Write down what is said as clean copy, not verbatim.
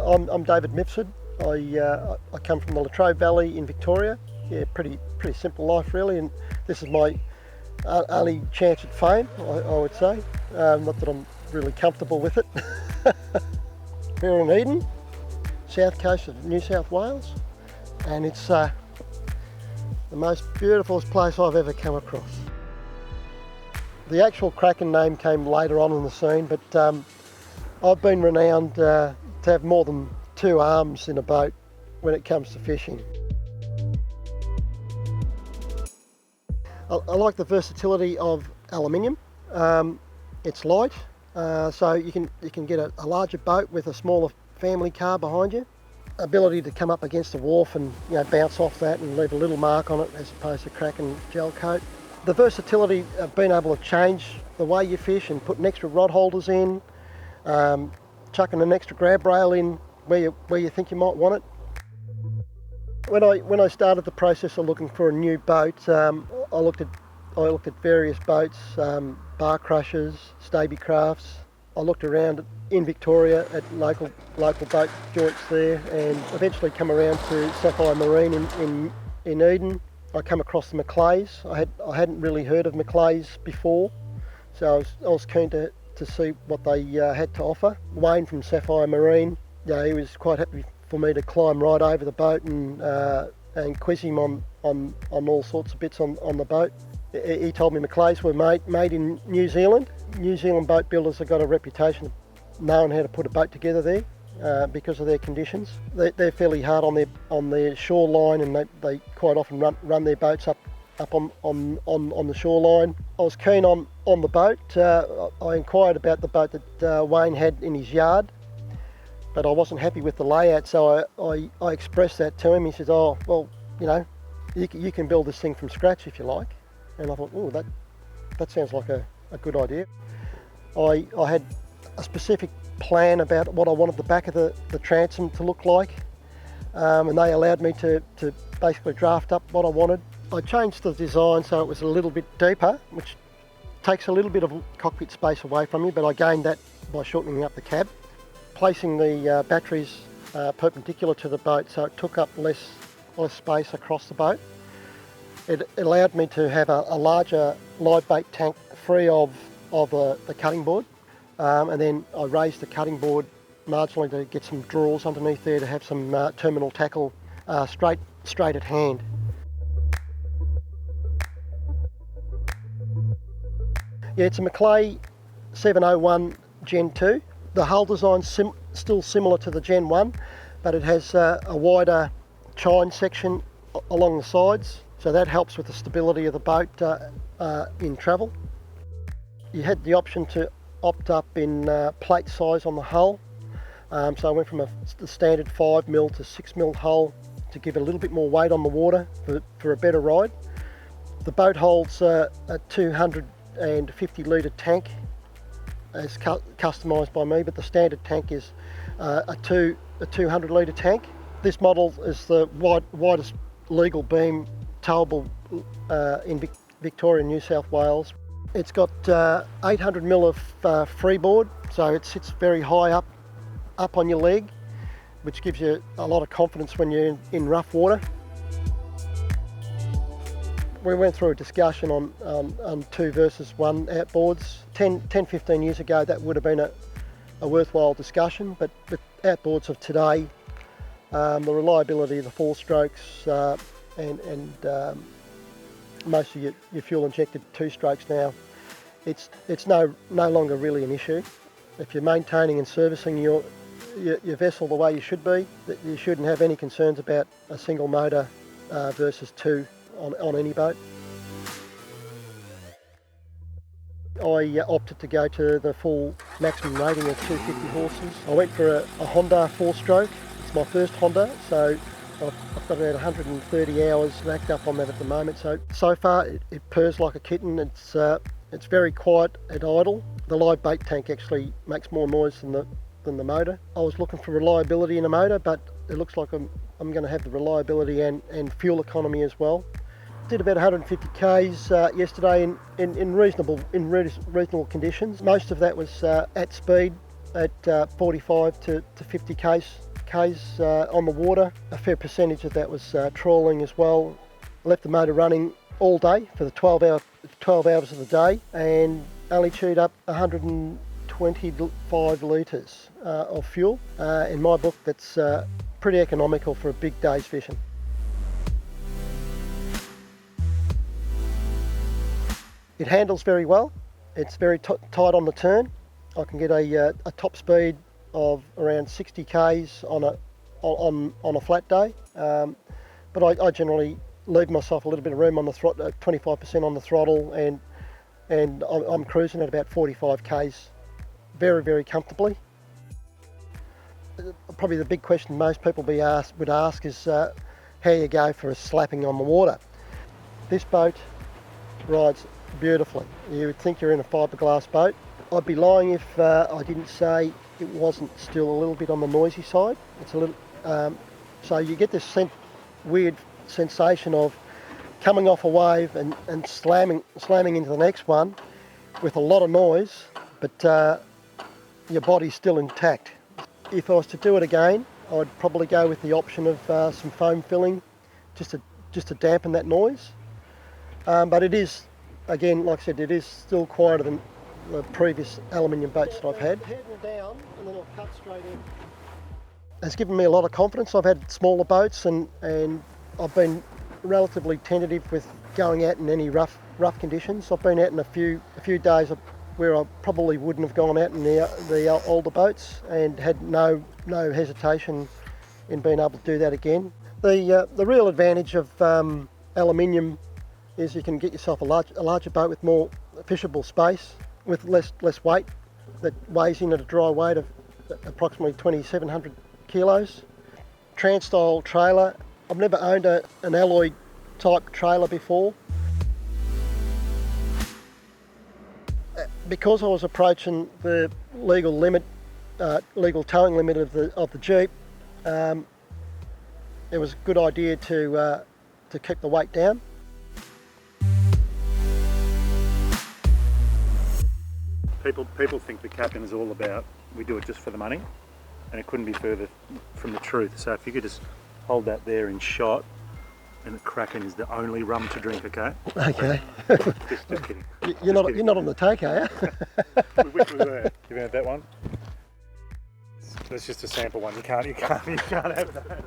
I'm David Mifsud. I come from the Latrobe Valley in Victoria. Yeah, pretty simple life really, and this is my only chance at fame, I would say. Not that I'm really comfortable with it. We're in Eden, south coast of New South Wales, and it's the most beautiful place I've ever come across. The actual Kracken name came later on in the scene, but I've been renowned to have more than 2 arms in a boat when it comes to fishing. I like the versatility of aluminium. It's light, so you can get a larger boat with a smaller family car behind you. Ability to come up against a wharf and bounce off that and leave a little mark on it as opposed to Kracken gel coat. The versatility of being able to change the way you fish and putting extra rod holders in, chucking an extra grab rail in where you think you might want it. When I started the process of looking for a new boat, I looked at various boats, bar crushers, Staby crafts. I looked around in Victoria at local boat joints there, and eventually come around to Sapphire Marine in Eden. I come across the McLays. I hadn't really heard of McLays before, so I was keen to see what they had to offer. Wayne from Sapphire Marine, he was quite happy for me to climb right over the boat and quiz him on all sorts of bits on the boat. He told me McLays were made in New Zealand. New Zealand boat builders have got a reputation of knowing how to put a boat together there because of their conditions. They're fairly hard on their shoreline, and they quite often run their boats up on the shoreline. I was keen on the boat. I inquired about the boat that Wayne had in his yard, but I wasn't happy with the layout, so I expressed that to him. He says, "Oh, well, you can build this thing from scratch if you like." And I thought, "Oh, that sounds like a good idea." I had a specific plan about what I wanted the back of the transom to look like, and they allowed me to basically draft up what I wanted. I changed the design so it was a little bit deeper, which takes a little bit of cockpit space away from you, but I gained that by shortening up the cab. Placing the batteries perpendicular to the boat, so it took up less space across the boat. It allowed me to have a larger live bait tank free of the cutting board, and then I raised the cutting board marginally to get some drawers underneath there to have some terminal tackle straight at hand. Yeah, it's a McLay 701 Gen 2. The hull design's still similar to the Gen 1, but it has a wider chine section along the sides, so that helps with the stability of the boat in travel. You had the option to opt up in plate size on the hull, so I went from the standard 5mm to 6mm hull to give it a little bit more weight on the water for a better ride. The boat holds a 250 litre tank as customised by me, but the standard tank is a 200 litre tank. This model is the widest legal beam towable in Victoria and New South Wales. It's got 800mm of freeboard, so it sits very high up on your leg, which gives you a lot of confidence when you're in rough water. We went through a discussion on 2 versus 1 outboards. 10-15 years ago that would have been a worthwhile discussion, but with outboards of today, the reliability of the 4 strokes and most of your fuel injected 2 strokes now, it's no longer really an issue. If you're maintaining and servicing your vessel the way you should be, you shouldn't have any concerns about a single motor versus 2 on any boat. I opted to go to the full maximum rating of 250 horses. I went for a Honda 4-stroke. It's my first Honda, so I've got about 130 hours racked up on that at the moment. So far it purrs like a kitten. It's very quiet at idle. The live bait tank actually makes more noise than the motor. I was looking for reliability in a motor, but it looks like I'm going to have the reliability and fuel economy as well. Did about 150 k's yesterday in reasonable conditions. Most of that was at speed at 45 to 50 k's k's on the water. A fair percentage of that was trawling as well. I left the motor running all day for the 12 hours of the day, and only chewed up 125 litres of fuel. In my book, that's pretty economical for a big day's fishing. It handles very well. It's very tight on the turn. I can get a top speed of around 60 k's on a flat day, but I generally leave myself a little bit of room on the throttle, 25% on the throttle, and I'm cruising at about 45 k's very, very comfortably. Probably the big question most people would ask is how you go for a slapping on the water. This boat rides beautifully. You would think you're in a fiberglass boat. I'd be lying if I didn't say it wasn't still a little bit on the noisy side. It's a little, so you get this weird sensation of coming off a wave and slamming into the next one with a lot of noise, but your body's still intact. If I was to do it again, I'd probably go with the option of some foam filling just to dampen that noise. But it is, again, like I said, it is still quieter than the previous aluminium boats that I've had. Head down and then I'll cut straight in. It's given me a lot of confidence. I've had smaller boats and I've been relatively tentative with going out in any rough conditions. I've been out in a few days where I probably wouldn't have gone out in the older boats, and had no hesitation in being able to do that again. The real advantage of aluminium is you can get yourself a larger boat with more fishable space, with less weight, that weighs in at a dry weight of approximately 2,700 kilos. Trans-style trailer. I've never owned an alloy type trailer before. Because I was approaching the legal towing limit of the Jeep, it was a good idea to keep the weight down. People think the Kracken is all about, we do it just for the money, and it couldn't be further from the truth. So if you could just hold that there in shot, and the Kracken is the only rum to drink, okay? Okay. Just kidding. You're not on the take, are you? We wish we were. You've had that one? That's just a sample one. You can't have that.